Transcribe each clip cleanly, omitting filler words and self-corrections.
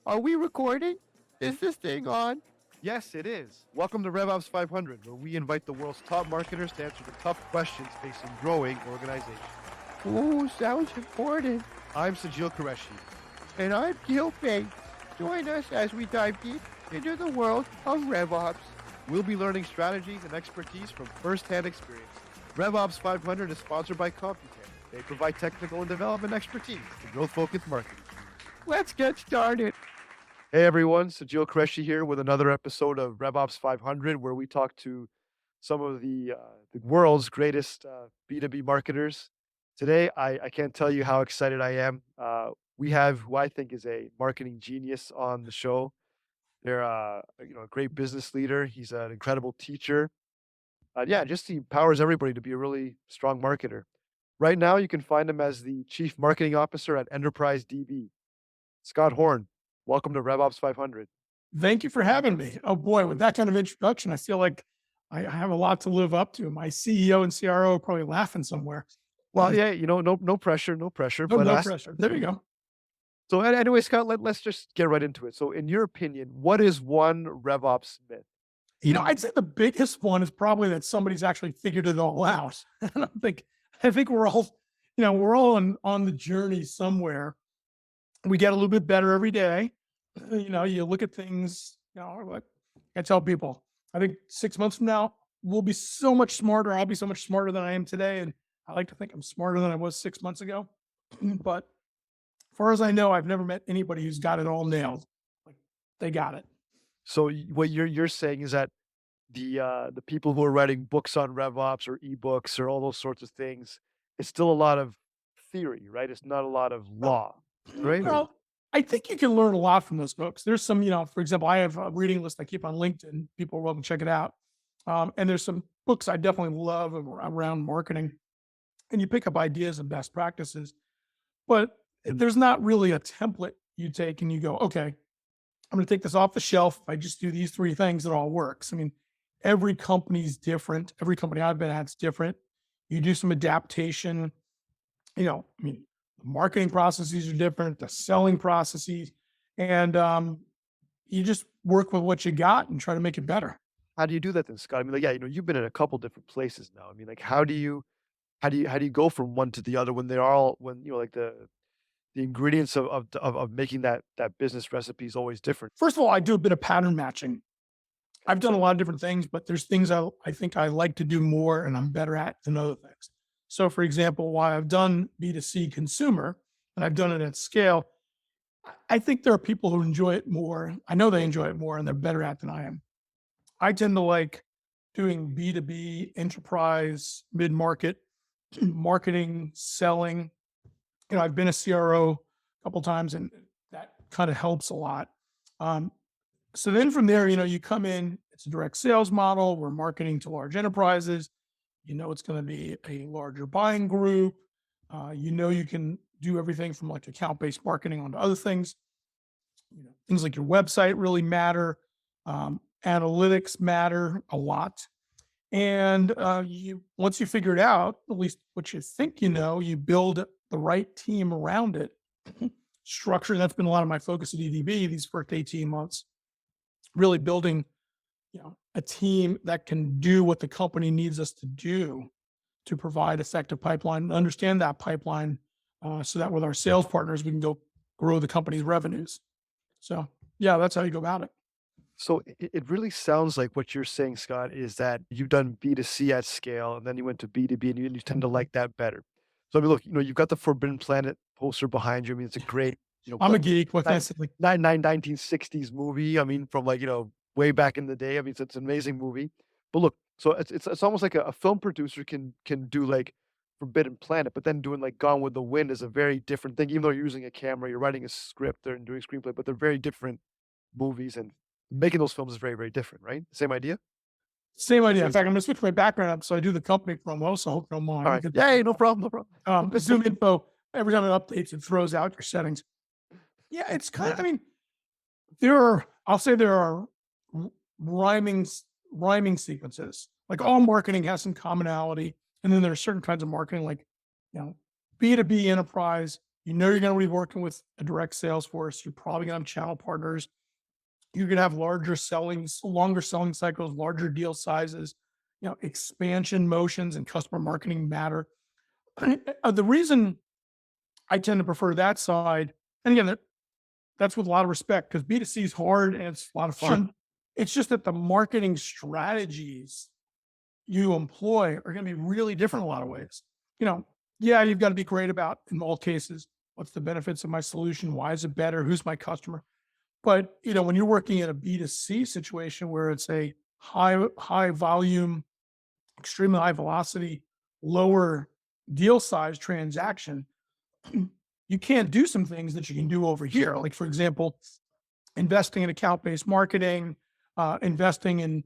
Are we recording? Is this thing on? Yes, it is. Welcome to RevOps 500, where we invite the world's top marketers to answer the tough questions facing growing organizations. Ooh, sounds important. I'm Sajeel Qureshi. And I'm Gil Pei. Join us as we dive deep into the world of RevOps. We'll be learning strategies and expertise from first-hand experience. RevOps 500 is sponsored by Computan. They provide technical and development expertise to growth-focused marketing. Let's get started. Hey everyone, Sajeel Qureshi here with another episode of RevOps 500, where we talk to some of the world's greatest B2B marketers. Today, I can't tell you how excited I am. We have who I think is a marketing genius on the show. They're a great business leader. He's an incredible teacher. Just he empowers everybody to be a really strong marketer. Right now, you can find him as the Chief Marketing Officer at EnterpriseDB. Scott Horn, welcome to RevOps 500. Thank you for having me. Oh boy, with that kind of introduction, I feel like I have a lot to live up to. My CEO and CRO are probably laughing somewhere. Well, yeah, no pressure, no pressure. No, but no pressure. There you go. So anyway, Scott, let's just get right into it. So in your opinion, what is one RevOps myth? I'd say the biggest one is probably that somebody's actually figured it all out. And I think we're all, we're all on the journey somewhere. We get a little bit better every day. You look at things, like I tell people, I think 6 months from now, we'll be so much smarter. I'll be so much smarter than I am today. And I like to think I'm smarter than I was 6 months ago. But as far as I know, I've never met anybody who's got it all nailed. Like they got it. So what you're saying is that the people who are writing books on RevOps or ebooks or all those sorts of things, it's still a lot of theory, right? It's not a lot of law, right? Well, I think you can learn a lot from those books. There's some, for example, I have a reading list I keep on LinkedIn. People are welcome to check it out. And there's some books I definitely love around marketing. And you pick up ideas and best practices. But there's not really a template you take and you go, okay, I'm going to take this off the shelf. If I just do these 3 things, it all works. I mean, every company's different. Every company I've been at is different. You do some adaptation. The marketing processes are different, the selling processes, and you just work with what you got and try to make it better. How do you do that then, Scott? I mean, you've been in a couple different places now. I mean, like, how do you go from one to the other when they're all like the ingredients of making that business recipe is always different? First of all, I do a bit of pattern matching. I've done a lot of different things, but there's things I think I like to do more and I'm better at than other things. So for example, while I've done B2C consumer and I've done it at scale, I think there are people who enjoy it more. I know they enjoy it more and they're better at it than I am. I tend to like doing B2B, enterprise, mid-market, marketing, selling. I've been a CRO a couple of times and that kind of helps a lot. So then from there, you come in, it's a direct sales model. We're marketing to large enterprises. It's going to be a larger buying group. You can do everything from like account-based marketing onto other things. Things like your website really matter. Analytics matter a lot. And once you figure it out, at least what you think you build the right team around it. Structure, that's been a lot of my focus at EDB these first 18 months. Really building a team that can do what the company needs us to do to provide effective pipeline and understand that pipeline so that with our sales partners, we can go grow the company's revenues. So yeah, that's how you go about it. So it really sounds like what you're saying, Scott, is that you've done B2C at scale and then you went to B2B and you tend to like that better. So I mean, look, you've got the Forbidden Planet poster behind you. I mean, it's a great, I'm a geek. What can I say? 1960s movie. I mean, from way back in the day. I mean, it's an amazing movie. But look, so it's almost like a film producer can do like Forbidden Planet, but then doing like Gone with the Wind is a very different thing. Even though you're using a camera, you're writing a script and doing screenplay, but they're very different movies, and making those films is very, very different, right? Same idea? Same idea. In fact, I'm going to switch my background up. So I do the company promo, so I hope you don't mind. All right. Yeah, no problem. Zoom info, every time it updates, it throws out your settings. Yeah, it's kind of, I'll say there are rhyming sequences. Like all marketing has some commonality. And then there are certain kinds of marketing, like, B2B enterprise, You know you're going to be working with a direct sales force. You're probably going to have channel partners. You're going to have longer selling cycles, larger deal sizes. Expansion motions and customer marketing matter. The reason I tend to prefer that side, and again, that's with a lot of respect because B2C is hard and it's a lot of Sure. fun. It's just that the marketing strategies you employ are going to be really different in a lot of ways. Yeah, you've got to be great about, in all cases, what's the benefits of my solution? Why is it better? Who's my customer? But, when you're working in a B2C situation where it's a high volume, extremely high velocity, lower deal size transaction, you can't do some things that you can do over here. Like, for example, investing in account-based marketing, investing in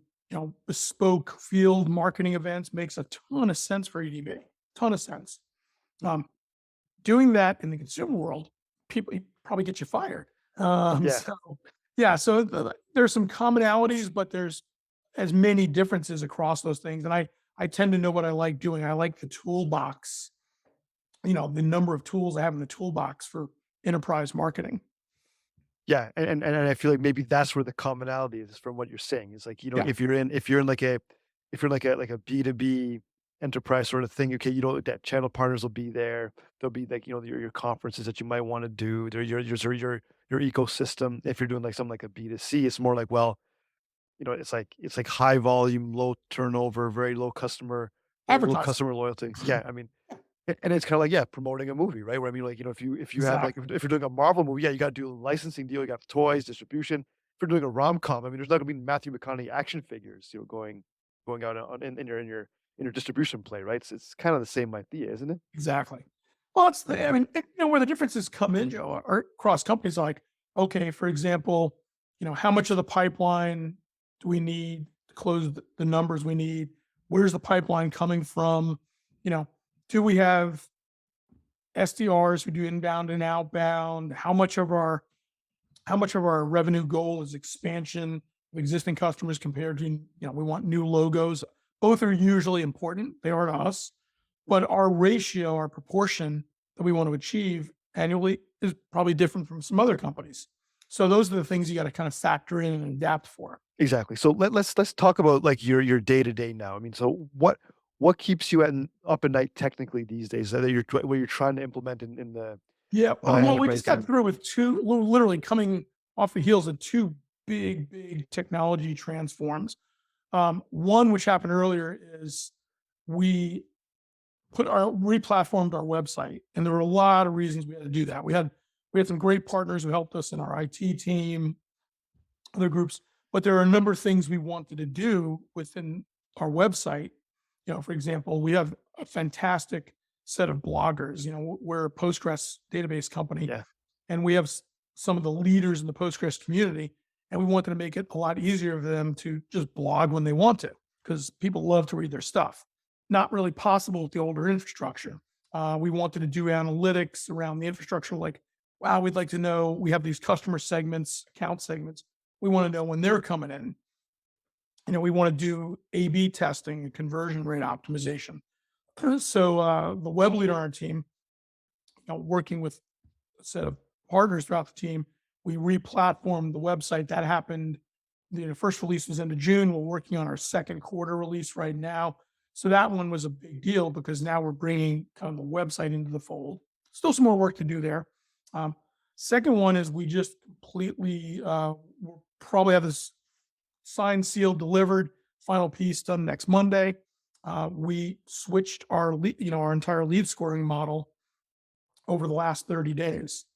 bespoke field marketing events makes a ton of sense for EDB. Ton of sense. Doing that in the consumer world, people probably get you fired. Yeah. So there's some commonalities, but there's as many differences across those things. And I tend to know what I like doing. I like the toolbox, the number of tools I have in the toolbox for enterprise marketing. Yeah, and I feel like maybe that's where the commonality is from what you're saying. It's like, Yeah. if you're in like a B2B enterprise sort of thing, okay, that channel partners will be there. There'll be like, your conferences that you might want to do. There your ecosystem. If you're doing like something like a B2C, it's more like, well, it's like high volume, low turnover, very low Advertising. customer loyalty. Yeah, I mean, and it's kind of like, yeah, promoting a movie, right? Where I mean, like, if you have like, Exactly. if you're doing a Marvel movie, yeah, you got to do a licensing deal, you got toys, distribution. If you're doing a rom com, I mean, there's not gonna be Matthew McConaughey action figures, going out in your distribution play, right? It's kind of the same idea, isn't it? Exactly. Well, where the differences come in, Joe, are across companies like, okay, for example, how much of the pipeline do we need to close the numbers we need? Where's the pipeline coming from? You know, do we have SDRs who do inbound and outbound? How much of our revenue goal is expansion of existing customers compared to, we want new logos. Both are usually important. They are to us, but our ratio, our proportion that we want to achieve annually is probably different from some other companies. So those are the things you got to kind of factor in and adapt for. Exactly. So let's talk about like your day to day now. I mean, so what keeps you up at night technically these days that what you're trying to implement in the Yeah. Well, we enterprise just got team? through with literally coming off the heels of two big technology transforms. One, which happened earlier, is we replatformed our website, and there were a lot of reasons we had to do that. We had some great partners who helped us in our IT team, other groups, but there are a number of things we wanted to do within our website. For example, we have a fantastic set of bloggers. We're a Postgres database company, Yeah. and we have some of the leaders in the Postgres community, and we wanted to make it a lot easier for them to just blog when they want to, because people love to read their stuff. Not really possible with the older infrastructure. We wanted to do analytics around the infrastructure, like, wow, we'd like to know, we have these customer segments, account segments. We want to know when they're coming in. We want to do A/B testing and conversion rate optimization. So the web leader on our team, working with a set of partners throughout the team, we re-platformed the website. That happened. The first release was end of June. We're working on our second quarter release right now. So that one was a big deal because now we're bringing kind of the website into the fold. Still some more work to do there. Second one is we just completely, we'll probably have this signed, sealed, delivered, final piece done next Monday. We switched our entire lead scoring model over the last 30 days.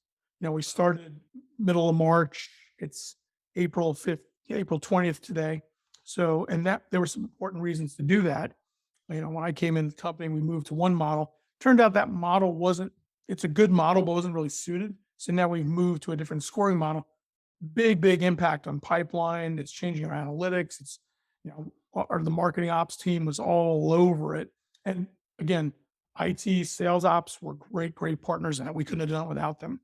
We started middle of March. It's April 5th, April 20th today. So, and that there were some important reasons to do that. When I came in the company, we moved to one model. Turned out that model it's a good model, but wasn't really suited. So now we've moved to a different scoring model. Big impact on pipeline. It's changing our analytics. It's, the marketing ops team was all over it. And again, IT sales ops were great partners, and we couldn't have done it without them.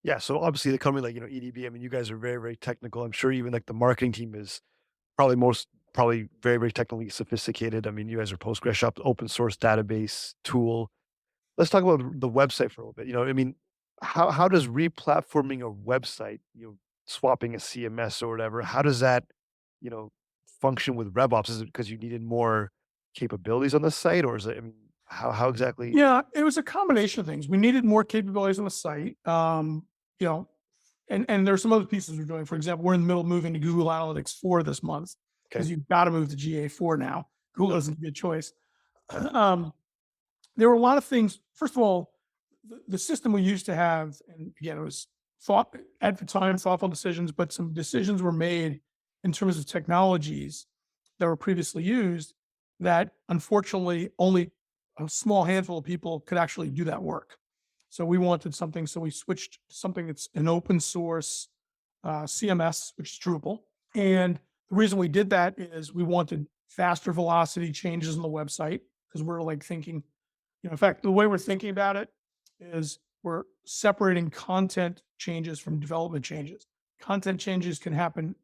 Yeah. So obviously the company like, EDB, I mean, you guys are very, very technical. I'm sure even like the marketing team is probably very, very technically sophisticated. I mean, you guys are Postgres shop, open source database tool. let's talk about the website for a little bit. I mean, how does replatforming a website, swapping a CMS or whatever, how does that, you know, function with RevOps? Is it because you needed more capabilities on the site, or is it? I mean, how exactly? Yeah, it was a combination of things. We needed more capabilities on the site. You know, and there's some other pieces we're doing. For example, we're in the middle of moving to Google Analytics 4 this month Okay, because you've got to move to GA4 now. Google doesn't give you a choice. Um, there were a lot of things. First of all, the system we used to have, and again, it was thought at the time, thoughtful decisions, but some decisions were made in terms of technologies that were previously used that unfortunately only a small handful of people could actually do that work. So we wanted something, so we switched to something that's an open source CMS, which is Drupal. And the reason we did that is we wanted faster velocity changes on the website because we're like thinking, in fact, the way we're thinking about it is we're separating content changes from development changes. Content changes can happen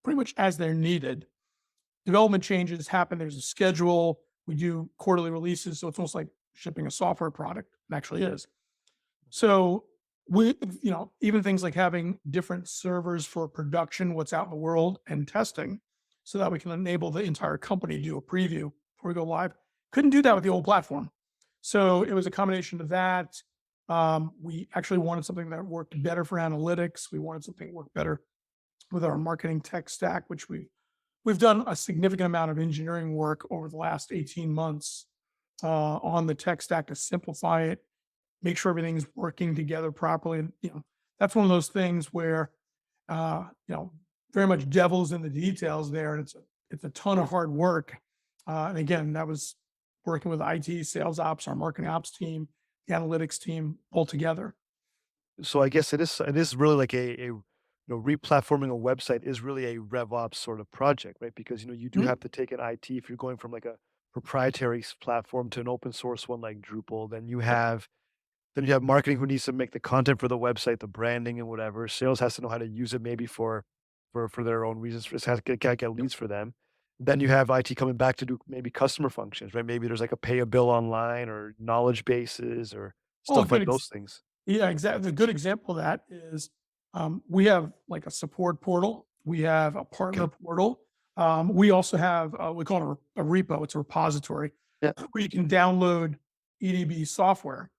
pretty much as they're needed. Development changes happen. There's a schedule. We do quarterly releases. So it's almost like shipping a software product. It actually is. So we, even things like having different servers for production, what's out in the world, and testing, so that we can enable the entire company to do a preview before we go live. Couldn't do that with the old platform. So it was a combination of that. We actually wanted something that worked better for analytics. We wanted something that worked better with our marketing tech stack, which we've done a significant amount of engineering work over the last 18 months on the tech stack to simplify it, make sure everything's working together properly. And, that's one of those things where, very much devil's in the details there. And it's a ton of hard work. And again, that was working with IT, sales ops, our marketing ops team, the analytics team all together. So I guess it is really like replatforming a website is really a RevOps sort of project, right? Because you do Mhm. have to take an IT if you're going from like a proprietary platform to an open source one like Drupal. Then you have marketing who needs to make the content for the website, the branding and whatever. Sales has to know how to use it maybe for their own reasons. For has to get Yep. leads for them. Then you have IT coming back to do maybe customer functions, right? Maybe there's like a pay a bill online or knowledge bases or Oh, stuff like those things. yeah, exactly. A good example of that is we have like a support portal. We have a partner Okay. portal. We also have, we call it a repo. It's a repository Yeah. where you can download EDB software.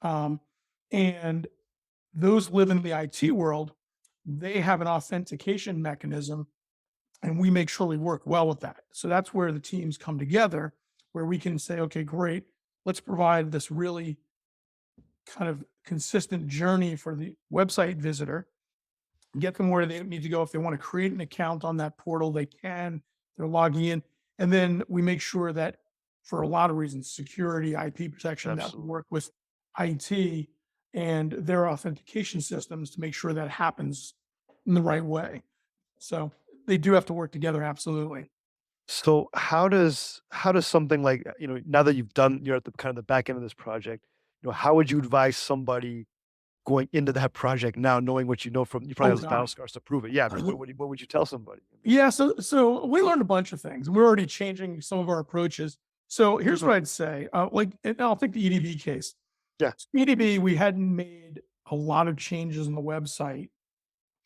Um, and those live in the IT world. They have an authentication mechanism, and we make sure we work well with that. So that's where the teams come together, where we can say, okay, great, let's provide this really kind of consistent journey for the website visitor, get them where they need to go. If they want to create an account on that portal, they can, they're logging in. And then we make sure that for a lot of reasons, security, IP protection, that we Absolutely. work with IT and their authentication systems to make sure that happens in the right way. So they do have to work together. Absolutely. So how does something like, now that you're at the kind of the back end of this project, how would you advise somebody going into that project now, knowing what you know from you probably Oh have those battle God. scars to prove it. Yeah, but what would you tell somebody? Yeah, so we learned a bunch of things. We're already changing some of our approaches. So here's what I'd say. And I'll take the EDB case. Yeah, EDB, we hadn't made a lot of changes on the website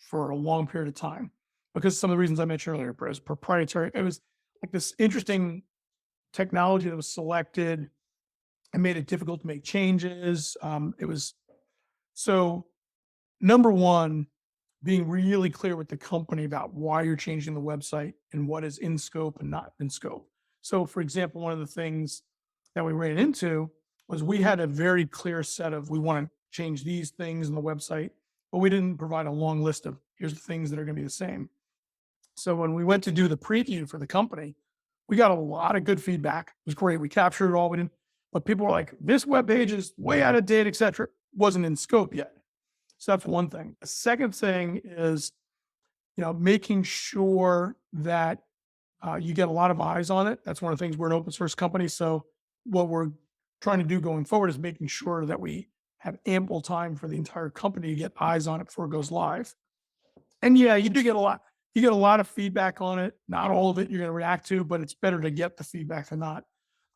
for a long period of time because some of the reasons I mentioned earlier, it was proprietary. It was like this interesting technology that was selected and made it difficult to make changes. It was so number one, being really clear with the company about why you're changing the website and what is in scope and not in scope. So, for example, one of the things that we ran into was we had a very clear set of we want to change these things in the website, but we didn't provide a long list of here's the things that are going to be the same. So when we went to do the preview for the company, we got a lot of good feedback. It was great. We captured it all. We didn't, but people were like, this web page is way out of date, etc. Wasn't in scope yet. So that's one thing. The second thing is, making sure that you get a lot of eyes on it. That's one of the things. We're an open source company. So what we're trying to do going forward is making sure that we have ample time for the entire company to get eyes on it before it goes live. And yeah, you do get a lot. You get a lot of feedback on it. Not all of it you're going to react to, but it's better to get the feedback than not.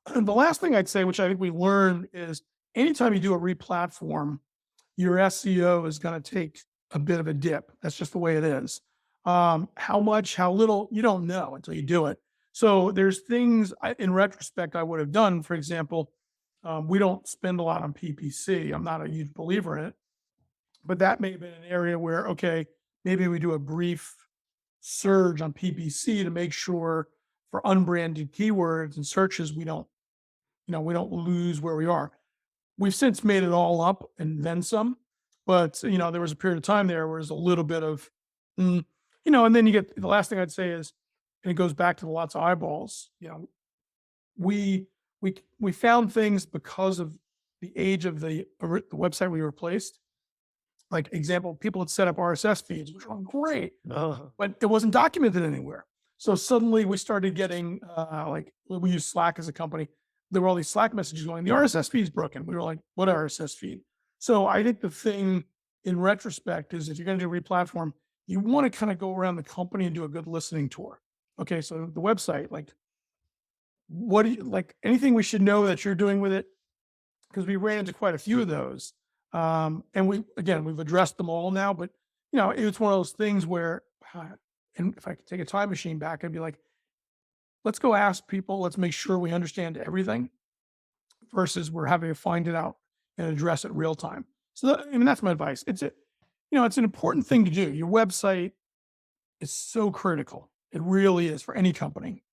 And the last thing I'd say, which I think we learned, is anytime you do a replatform, your SEO is going to take a bit of a dip. That's just the way it is. How much, how little, you don't know until you do it. So there's things in retrospect I would have done. For example, we don't spend a lot on PPC. I'm not a huge believer in it, but that may have been an area where, okay, maybe we do a brief surge on PPC to make sure for unbranded keywords and searches, we don't lose where we are. We've since made it all up and then some, but there was a period of time there where there's a little bit of, mm, and then you get the last thing I'd say is, and it goes back to the lots of eyeballs. We we found things because of the age of the website we replaced. Like example, people had set up RSS feeds, which were great, Uh, but it wasn't documented anywhere. So suddenly we started getting like we use Slack as a company. There were all these Slack messages going, the RSS feed is broken. We were like, what RSS feed? So I think the thing in retrospect is if you're going to do replatform, you want to kind of go around the company and do a good listening tour. Okay, so the website, like, what do you like? Anything we should know that you're doing with it? Because we ran into quite a few of those, and we've addressed them all now. But it's one of those things where, and if I could take a time machine back, I'd be like, let's go ask people. Let's make sure we understand everything versus we're having to find it out and address it real time. So that's my advice. It's an important thing to do. Your website is so critical. It really is for any company.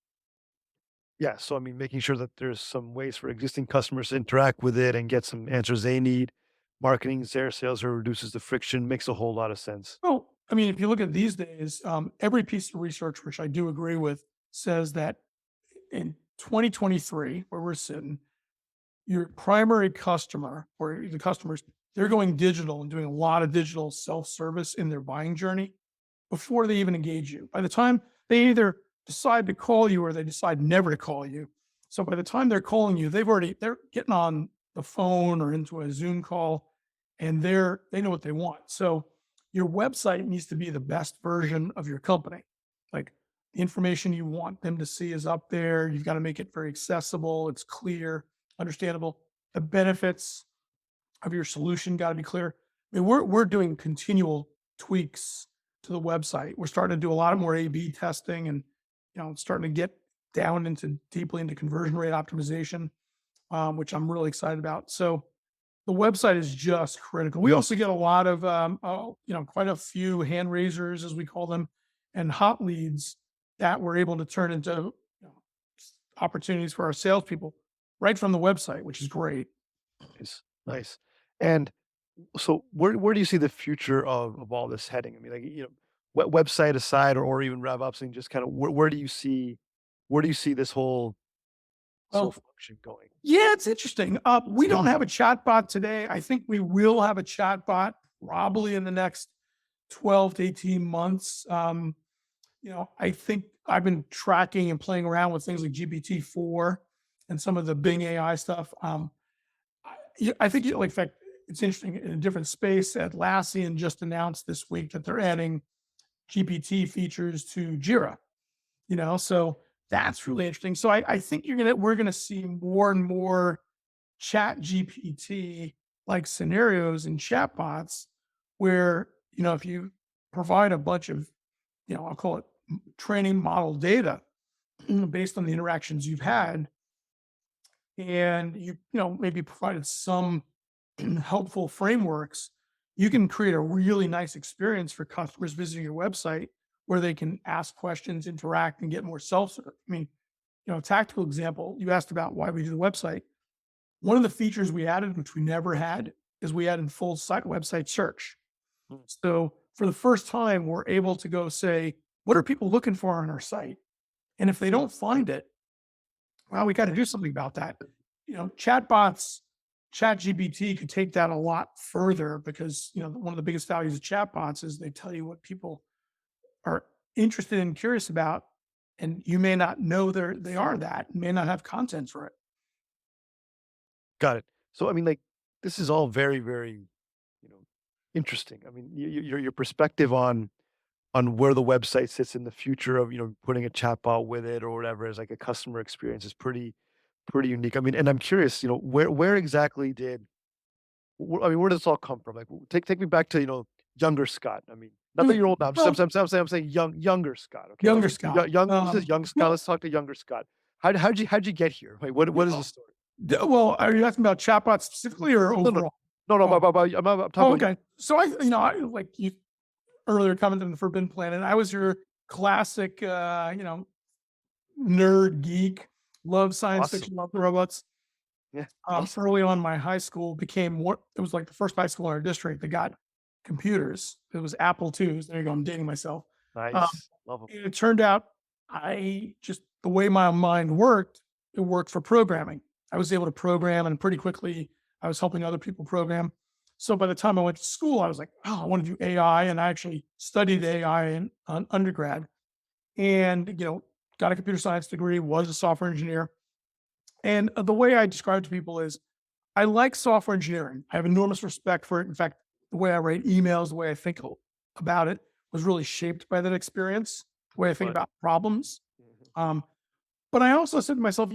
yeah. So, I mean, making sure that there's some ways for existing customers to interact with it and get some answers they need. Marketing is there, sales or reduces the friction, makes a whole lot of sense. Well, I mean, if you look at these days, every piece of research, which I do agree with, says that in 2023, where we're sitting, your primary customer or the customers, they're going digital and doing a lot of digital self-service in their buying journey before they even engage you. By the time they either decide to call you or they decide never to call you. So by the time they're calling you, they're getting on the phone or into a Zoom call and they know what they want. So your website needs to be the best version of your company. Like the information you want them to see is up there. You've got to make it very accessible. It's clear, understandable. The benefits of your solution got to be clear. I mean, we're doing continual tweaks to the website. We're starting to do a lot of more A/B testing, and starting to get down deeply into conversion rate optimization, which I'm really excited about. So the website is just critical. We also get a lot of quite a few hand raisers, as we call them, and hot leads that we're able to turn into opportunities for our salespeople right from the website, which is great. Nice, nice. And so, where do you see the future of all this heading? I mean, like website aside, or even RevOps, and just kind of where do you see this whole Well, function going? yeah, it's interesting. We don't have a chatbot today. I think we will have a chatbot probably in the next 12 to 18 months. I think I've been tracking and playing around with things like GPT-4 and some of the Bing AI stuff. I think, in fact, it's interesting in a different space. Atlassian just announced this week that they're adding GPT features to Jira. So that's really interesting. So I think we're gonna see more and more Chat GPT like scenarios and chatbots where if you provide a bunch of I'll call it training model data based on the interactions you've had, and maybe provided some helpful frameworks, you can create a really nice experience for customers visiting your website where they can ask questions, interact, and get more self-serve. I mean, a tactical example, you asked about why we do the website. One of the features we added, which we never had, is we added full site website search. Hmm. So for the first time, we're able to go say, what are people looking for on our site? And if they don't find it, well, we got to do something about that. Chatbots, ChatGPT could take that a lot further because, one of the biggest values of chatbots is they tell you what people are interested and curious about, and you may not know they are that, may not have content for it. Got it. So, I mean, like, this is all very, very, you know, interesting. I mean, your perspective on where the website sits in the future of putting a chatbot with it or whatever as like a customer experience is pretty unique. I mean, and I'm curious, where exactly did I mean, where does this all come from? Like, take me back to, younger Scott. I mean, not that you're old now. Well, I'm saying younger Scott. Okay, younger Scott. this is young Scott. Well, Let's talk to younger Scott. How'd you get here? Wait, what is the well, story? well, are you asking about chatbots specifically or No, no, overall? no, no. Oh, I'm talking oh, about okay. So I like you earlier commented on the Forbidden Planet. I was your classic, nerd geek, love science awesome. fiction, love robots. Yeah, awesome. Early on, my high school became what it was like the first high school in our district that got computers. It was Apple IIs. There you go. I'm dating myself. Um, Nice. Love them. and it turned out I just the way my mind worked, it worked for programming. I was able to program, and pretty quickly I was helping other people program. So by the time I went to school, I was like, oh, I want to do AI, and I actually studied AI in undergrad, and got a computer science degree, was a software engineer. And the way I describe to people is I like software engineering. I have enormous respect for it. In fact, the way I write emails, the way I think about it was really shaped by that experience, the way I think Fun. about problems. Mhm. Um, but I also said to myself,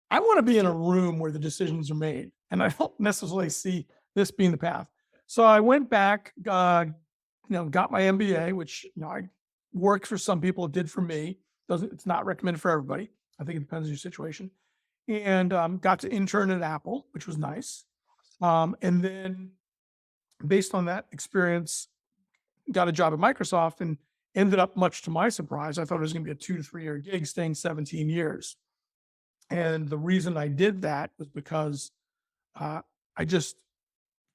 I want to be in a room where the decisions are made. And I don't necessarily see this being the path. So I went back, got my MBA, which, I works for some people, it did for me. It's not recommended for everybody. I think it depends on your situation. And got to intern at Apple, which was nice. And then based on that experience, got a job at Microsoft and ended up, much to my surprise, I thought it was going to be a 2 to 3 year gig, staying 17 years. And the reason I did that was because I just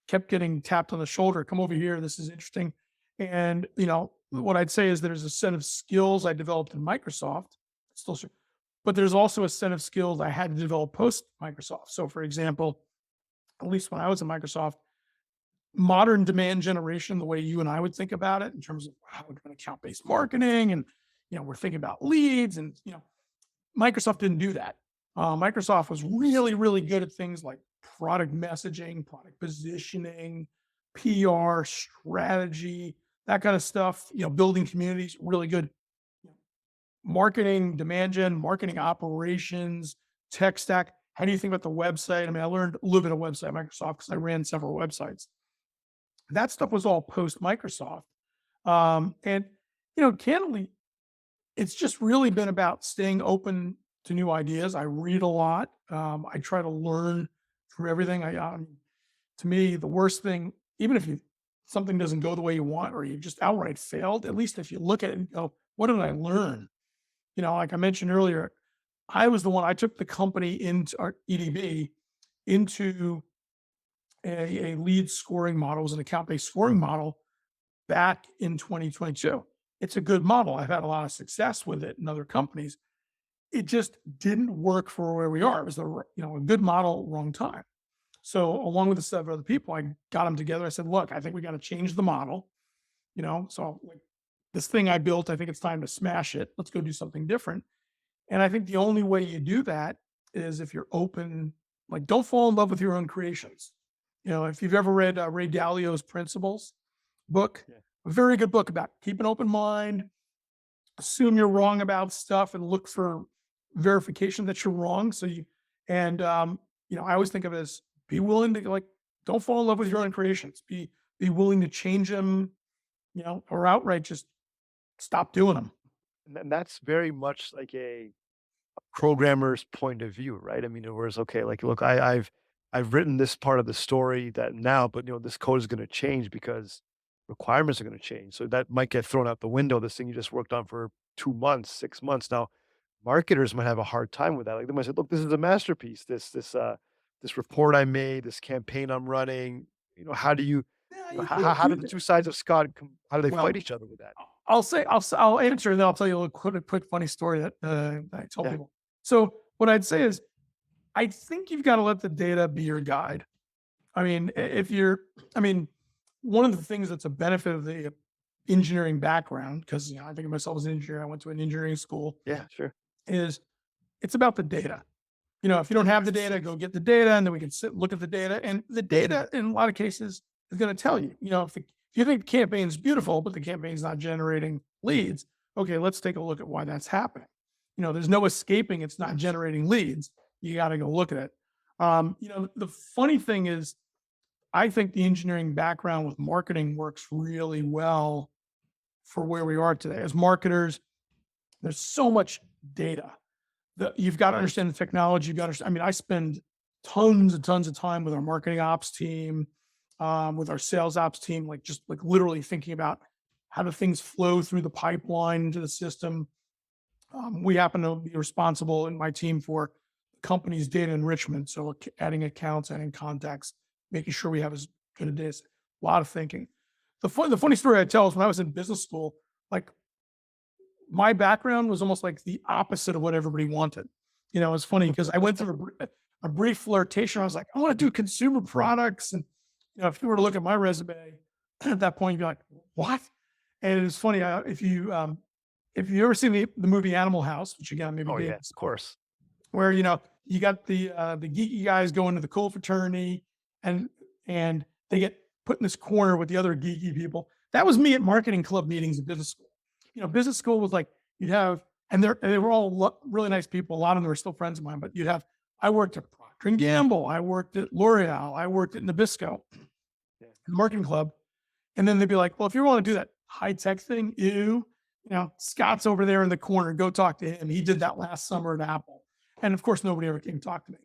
kept getting tapped on the shoulder. Come over here. This is interesting. And, what I'd say is there's a set of skills I developed in Microsoft, still sure, but there's also a set of skills I had to develop post Microsoft. So, for example, at least when I was at Microsoft, modern demand generation, the way you and I would think about it in terms of how we're doing account-based marketing, and we're thinking about leads, and Microsoft didn't do that. Microsoft was really, really good at things like product messaging, product positioning, PR, strategy, that kind of stuff. Building communities, really good. Marketing, demand gen, marketing operations, tech stack. How do you think about the website? I mean, I learned a little bit of website at Microsoft because I ran several websites. That stuff was all post Microsoft. And, candidly, it's just really been about staying open to new ideas. I read a lot. I try to learn through everything. To me, the worst thing, even if something doesn't go the way you want, or you just outright failed, at least if you look at it and go, what did I learn? Like I mentioned earlier, I took the company into our EDB into a lead scoring model, was an account-based scoring model back in 2022. It's a good model. I've had a lot of success with it in other companies. It just didn't work for where we are. It was a good model, wrong time. So along with the 7 other people, I got them together. I said, look, I think we got to change the model. So like this thing I built, I think it's time to smash it. Let's go do something different. And I think the only way you do that is if you're open, like don't fall in love with your own creations. If you've ever read Ray Dalio's Principles book, Yeah. a very good book about keep an open mind, assume you're wrong about stuff, and look for verification that you're wrong. I always think of it as be willing to don't fall in love with your own creations. Be willing to change them, or outright just stop doing them. And that's very much like a programmer's point of view, right? I mean, whereas, okay, like, look, I've written this part of the story that now, but this code is going to change because requirements are going to change. So that might get thrown out the window. This thing you just worked on for 2 months, 6 months. Now, marketers might have a hard time with that. Like they might say, look, this is a masterpiece. This report I made, this campaign I'm running. How do you, Yeah, how do the two sides of Scott, how do they well, fight each other with that? I'll answer, and then I'll tell you a quick funny story that I tell Yeah. people. So what I'd say is, I think you've got to let the data be your guide. I mean, one of the things that's a benefit of the engineering background, because I think of myself as an engineer, I went to an engineering school, Yeah, sure. is it's about the data. If you don't have the data, go get the data, and then we can look at the data. And the data, in a lot of cases, is going to tell you. If you think the campaign's beautiful, but the campaign's not generating leads, okay, let's take a look at why that's happening. There's no escaping; it's not generating leads. You got to go look at it. The funny thing is, I think the engineering background with marketing works really well for where we are today. As marketers, there's so much data that you've got to understand the technology. You've got to understand, I mean, I spend tons and tons of time with our marketing ops team, with our sales ops team, like just like literally thinking about how do things flow through the pipeline into the system. We happen to be responsible in my team for the company's data enrichment. So adding accounts, adding contacts, making sure we have as good a data. A lot of thinking. The funny story I tell is when I was in business school, like my background was almost like the opposite of what everybody wanted. It's funny because I went through a brief flirtation. I was like, I want to do consumer products. And, if you were to look at my resume at that point, you'd be like, what? And it's funny. If you ever seen the movie Animal House, which again, maybe Oh yeah, of course. where, you got the geeky guys going to the cool fraternity and they get put in this corner with the other geeky people. That was me at marketing club meetings in business school. Business school was like, and they were all really nice people. A lot of them are still friends of mine, but I worked at Procter & Gamble. I worked at L'Oreal. I worked at Nabisco, the marketing club. And then they'd be like, well, if you want to do that high tech thing, Scott's over there in the corner, go talk to him. He did that last summer at Apple. And of course, nobody ever came to talk to me.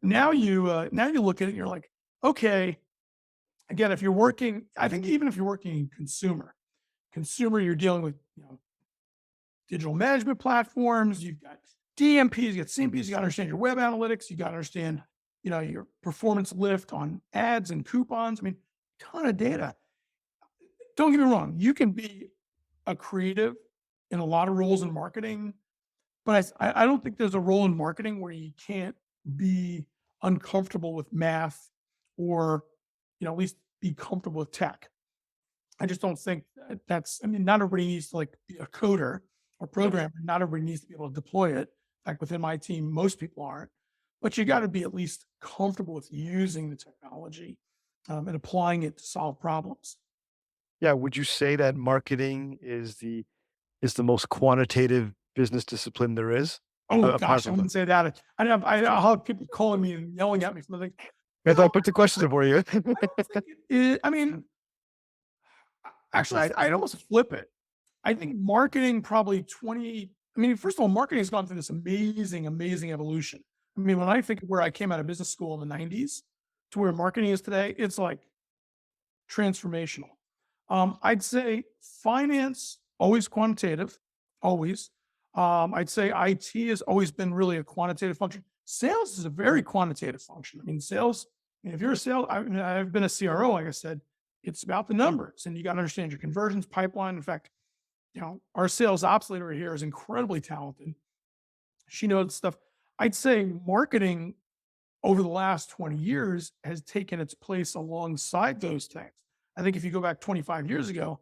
Now you look at it and you're like, okay, again, if you're working, I think even if you're working in consumer, you're dealing with, digital management platforms, you've got DMPs, you got CMPs, you got to understand your web analytics, you got to understand, your performance lift on ads and coupons. I mean, ton of data. Don't get me wrong. You can be a creative in a lot of roles in marketing, but I don't think there's a role in marketing where you can't be uncomfortable with math or, at least be comfortable with tech. I just don't think not everybody needs to be a coder or programmer. Not everybody needs to be able to deploy it. In fact, within my team, most people aren't, but you got to be at least comfortable with using the technology and applying it to solve problems. Yeah, would you say that marketing is the most quantitative business discipline there is? Oh Apart gosh, I from wouldn't say that. I'll have people calling me and yelling at me for the thing. I thought I put the question for you. Actually, I'd almost flip it. I think marketing probably first of all, marketing has gone through this amazing, amazing evolution. When I think of where I came out of business school in the 90s to where marketing is today, it's like transformational. I'd say finance, always quantitative, always. I'd say IT has always been really a quantitative function. Sales is a very quantitative function. Sales, if you're a sales, I've been a CRO, like I said, it's about the numbers and you got to understand your conversions pipeline. In fact, our sales ops leader here is incredibly talented. She knows stuff. I'd say marketing over the last 20 years has taken its place alongside those things. I think if you go back 25 years ago,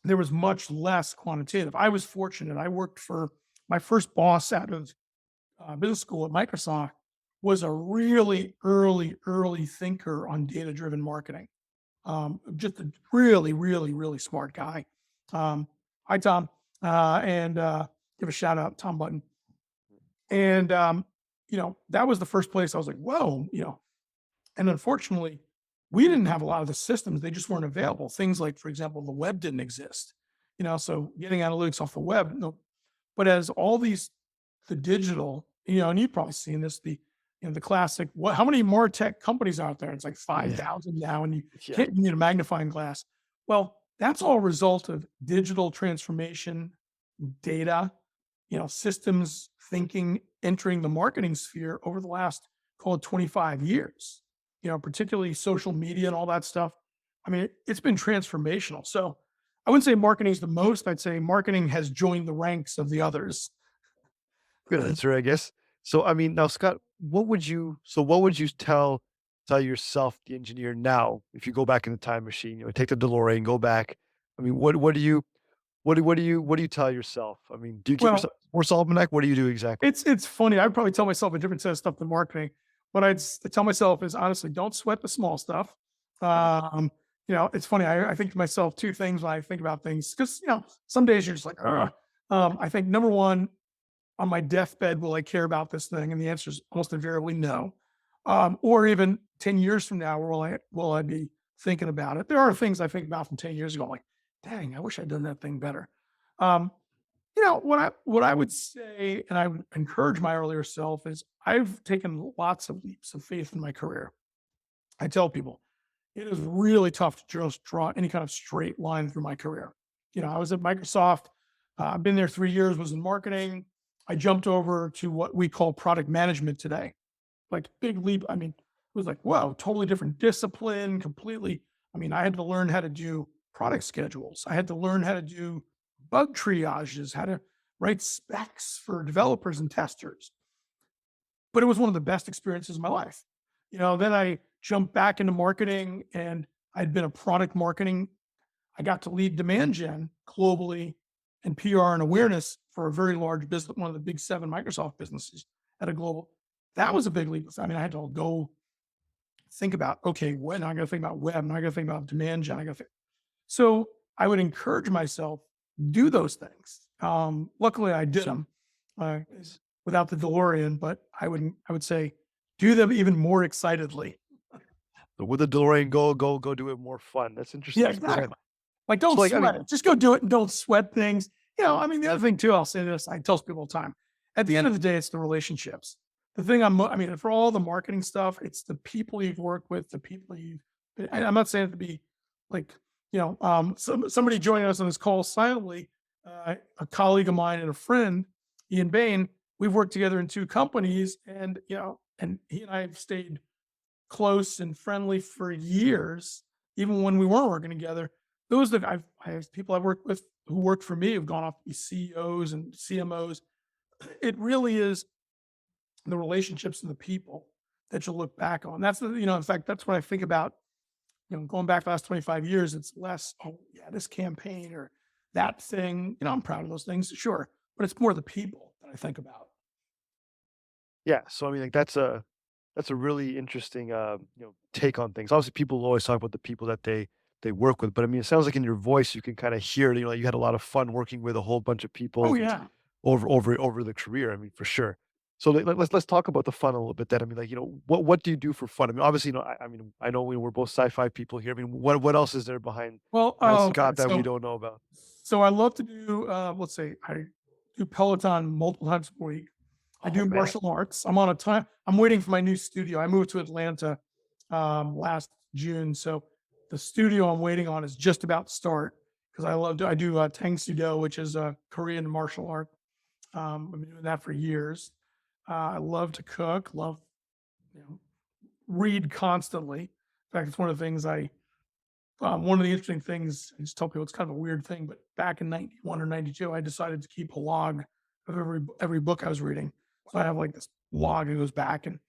there was much less quantitative. I was fortunate. I worked for my first boss out of business school at Microsoft was a really early thinker on data-driven marketing. Just a really, really, really smart guy. Hi, Tom. And give a shout out, Tom Button. And, that was the first place I was like, whoa, and unfortunately, we didn't have a lot of the systems. They just weren't available. Things like, for example, the web didn't exist, so getting analytics off the web. No, but as all the digital, and you've probably seen this, the classic, how many more tech companies out there? It's like 5,000 now, and you need a magnifying glass. Well, that's all a result of digital transformation, data, systems thinking entering the marketing sphere over the last, call it 25 years, particularly social media and all that stuff. It's been transformational. So I wouldn't say marketing is the most. I'd say marketing has joined the ranks of the others. Good answer, I guess. So, now Scott, what would you tell yourself, the engineer, now, if you go back in the time machine, take the DeLorean, go back. What do you tell yourself? Do you give yourself more almanac? What do you do exactly? It's funny. I'd probably tell myself a different set of stuff than marketing. What I'd tell myself is honestly, don't sweat the small stuff. It's funny. I think to myself two things when I think about things, because some days you're just like, I think number one, on my deathbed, will I care about this thing? And the answer is almost invariably no. Or even 10 years from now, will I be thinking about it? There are things I think about from 10 years ago. I'm like, dang, I wish I'd done that thing better. Um, what I would say, and I would encourage my earlier self, is I've taken lots of leaps of faith in my career. I tell people it is really tough to just draw any kind of straight line through my career. I was at Microsoft. I've been there 3 years, was in marketing. I jumped over to what we call product management today. Like big leap. I mean, it was like, whoa, totally different discipline, completely. I mean, I had to learn how to do product schedules. I had to learn how to do bug triages, how to write specs for developers and testers. But it was one of the best experiences of my life. Then I jumped back into marketing and I'd been a product marketing. I got to lead demand gen globally and PR and awareness for a very large business, one of the big 7 Microsoft businesses at a global. That was a big leap. I mean, I had to go think about, okay, when I got to think about web, now I got to think about demand gen. So I would encourage myself, do those things. Luckily I did them without the DeLorean, but I would say do them even more excitedly. So with the DeLorean, go do it more fun. That's interesting. Yeah, That's good. exactly. Like, don't So, like, I sweat mean, it. Just go do it and don't sweat things. I mean, the other thing too, I'll say this, I tell people all the time, at the end of the day, it's the relationships. The thing I mean, for all the marketing stuff, it's the people you've worked with, the people I'm not saying it to be like, somebody joining us on this call silently, a colleague of mine and a friend, Ian Bain, we've worked together in 2 companies and, and he and I have stayed close and friendly for years, even when we weren't working together. Those that I have people I've worked with who worked for me have gone off to be CEOs and CMOs. It really is the relationships and the people that you'll look back on. That's in fact, that's what I think about, going back the last 25 years, it's less, oh yeah, this campaign or that thing, I'm proud of those things, sure. But it's more the people that I think about. yeah. So I mean, like that's a really interesting take on things. Obviously, people always talk about the people that they work with, but I mean, it sounds like in your voice you can kind of hear, you had a lot of fun working with a whole bunch of Oh people yeah. over the career. I mean, for sure. So let's talk about the fun a little bit. Then I mean, like what do you do for fun? I mean, obviously, I mean, I know we're both sci-fi people here. I mean, what else is there Well, behind oh, okay. Scott that we don't know about? So I love to do, let's say I do Peloton multiple times a week. I Oh do man, martial arts. I'm waiting for my new studio. I moved to Atlanta last June. So the studio I'm waiting on is just about to start because I do Tang Sudo, which is a Korean martial art. I've been doing that for years. I love to cook, love, you know, read constantly. In fact, it's one of the things one of the interesting things, I just tell people it's kind of a weird thing, but back in 91 or 92, I decided to keep a log of every book I was reading. So I have like this log that goes back, and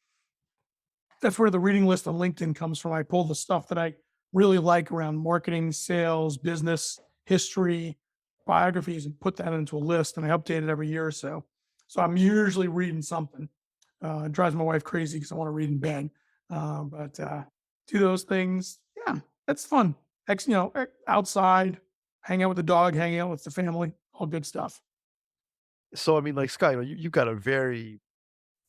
that's where the reading list on LinkedIn comes from. I pull the stuff that I really like around marketing, sales, business, history, biographies, and put that into a list, and I update it every year or so. So I'm usually reading something. It drives my wife crazy because I want to read in bed. But do those things. Yeah, that's fun. Outside, hang out with the dog, hang out with the family, all good stuff. so I mean, like Scott, you've got a very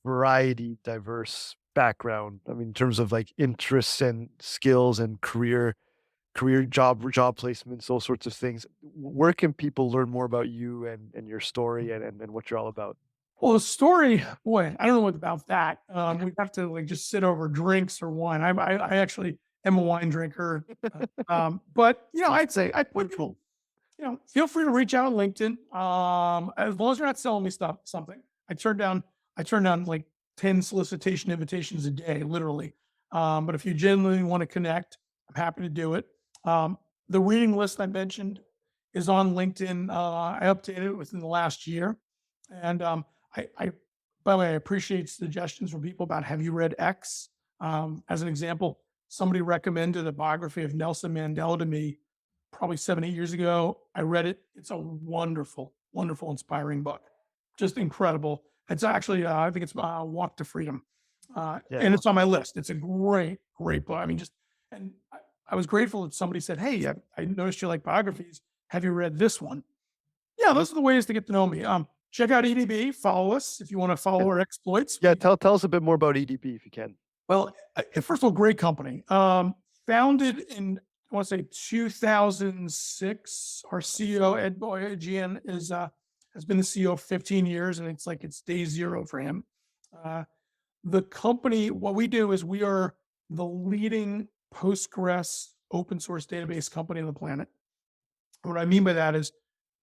variety, diverse background. I mean, in terms of like interests and skills and career job placements, those sorts of things. Where can people learn more about you and your story and what you're all about? Well, the story, boy, I don't know what about that. We have to like just sit over drinks or wine. I actually am a wine drinker, but I'd say I would people, feel free to reach out on LinkedIn. As long as you're not selling me something. I turn down like 10 solicitation invitations a day, literally. But if you genuinely want to connect, I'm happy to do it. The reading list I mentioned is on LinkedIn. I updated it within the last year, and I, by the way, I appreciate suggestions from people about have you read X? As an example, somebody recommended a biography of Nelson Mandela to me probably 7, 8 years ago. I read it. It's a wonderful, wonderful, inspiring book. Just incredible. It's actually, I think it's Walk to Freedom. Yeah. And it's on my list. It's a great, great book. I mean, and I was grateful that somebody said, hey, I noticed you like biographies. Have you read this one? Yeah, those are the ways to get to know me. Check out EDB, follow us if you want to follow our exploits. Yeah, tell us a bit more about EDB if you can. Well, first of all, great company. Founded in, I want to say 2006. Our CEO, Ed Boyajian, has been the CEO for 15 years, and it's day zero for him. The company, what we do is we are the leading Postgres open source database company on the planet. What I mean by that is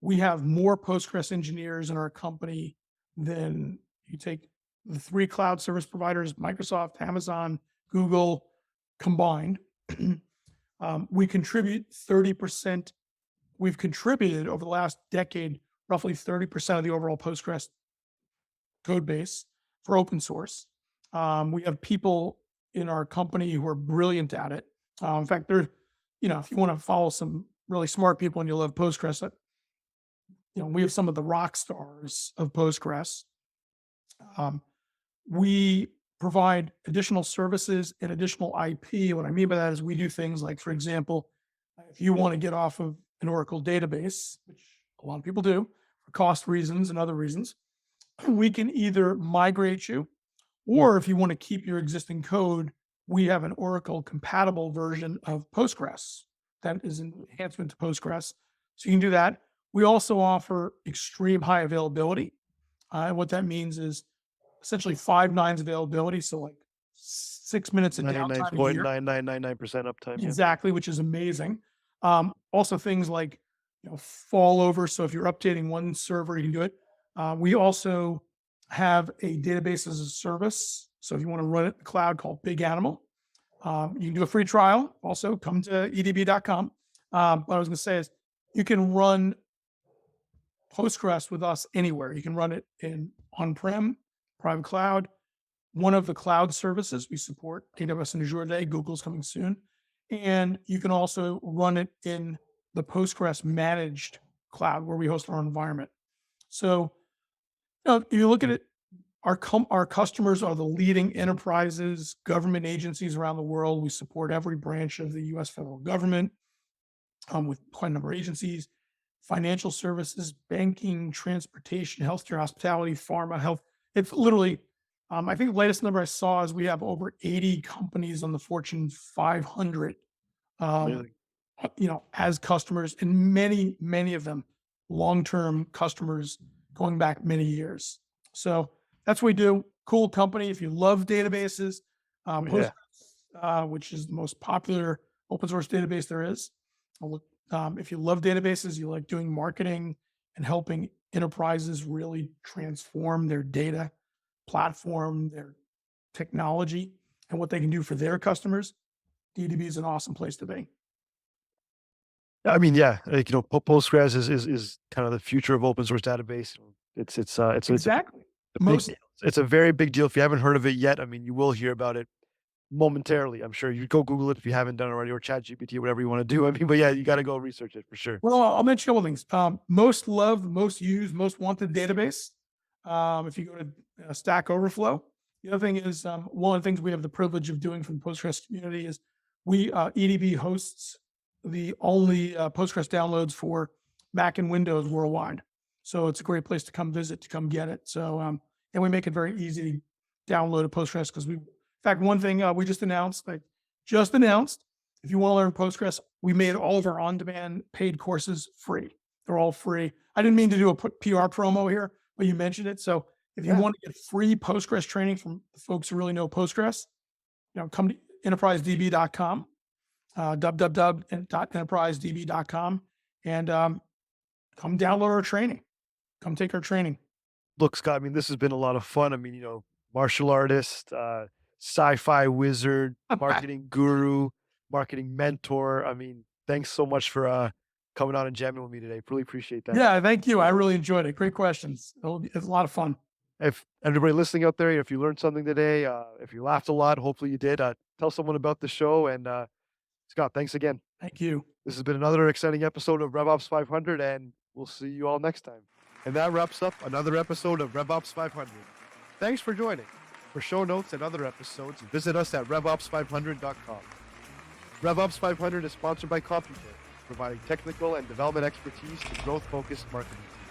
we have more Postgres engineers in our company than you take the three cloud service providers, Microsoft, Amazon, Google combined. We contribute 30%. We've contributed over the last decade, roughly 30% of the overall Postgres code base for open source. We have people in our company who are brilliant at it. In fact, if you want to follow some really smart people and you love Postgres, we have some of the rock stars of Postgres. We provide additional services and additional IP. What I mean by that is we do things like, for example, if you want to get off of an Oracle database, which a lot of people do for cost reasons and other reasons, we can either migrate you, or if you want to keep your existing code, we have an Oracle compatible version of Postgres that is an enhancement to Postgres. So you can do that. We also offer extreme high availability. What that means is essentially 5 nines availability. So like 6 minutes of downtime a year. 99.9999% uptime. Exactly, which is amazing. Also things like failover. So if you're updating one server, you can do it. We also have a database as a service. So if you want to run it in the cloud called Big Animal, you can do a free trial. Also come to edb.com. What I was going to say is you can run Postgres with us anywhere. You can run it in on-prem, private cloud, one of the cloud services we support, AWS and Azure today. Google's coming soon. And you can also run it in the Postgres managed cloud where we host our environment. So if you look at it, our customers are the leading enterprises, government agencies around the world. We support every branch of the US federal government with quite a number of agencies, financial services, banking, transportation, healthcare, hospitality, pharma, health. It's literally, I think the latest number I saw is we have over 80 companies on the Fortune 500, as customers, and many, many of them long-term customers going back many years. So that's what we do. Cool company. If you love databases, Postgres, which is the most popular open source database there is. If you love databases, you like doing marketing and helping enterprises really transform their data platform, their technology, and what they can do for their customers, DDB is an awesome place to be. I mean, Postgres is kind of the future of open source database. It's Exactly. It's a very big deal. If you haven't heard of it yet, I mean, you will hear about it momentarily. I'm sure you go Google it if you haven't done it already, or ChatGPT, whatever you want to do. I mean, but yeah, you got to go research it for sure. Well, I'll mention a couple things. Most loved, most used, most wanted database. If you go to Stack Overflow, the other thing is one of the things we have the privilege of doing for the Postgres community is EDB hosts the only Postgres downloads for Mac and Windows worldwide. So it's a great place to come visit, to come get it. So, and we make it very easy to download a Postgres because in fact, one thing we just announced, if you want to learn Postgres, we made all of our on-demand paid courses free. They're all free. I didn't mean to do a PR promo here, but you mentioned it. So if you want to get free Postgres training from the folks who really know Postgres, come to EnterpriseDB.com, www.enterprisedb.com, and come download our training. Come take our training. Look, Scott, I mean, this has been a lot of fun. I mean, martial artist, sci-fi wizard, marketing guru, marketing mentor. I mean, thanks so much for coming on and jamming with me today. Really appreciate that. Yeah, thank you. I really enjoyed it. Great questions. It's a lot of fun. If everybody listening out there, if you learned something today, if you laughed a lot, hopefully you did, tell someone about the show. And Scott, thanks again. Thank you. This has been another exciting episode of RevOps 500, and we'll see you all next time. And that wraps up another episode of RevOps 500. Thanks for joining. For show notes and other episodes, visit us at RevOps500.com. RevOps 500 is sponsored by CompuTech, providing technical and development expertise to growth-focused marketing teams.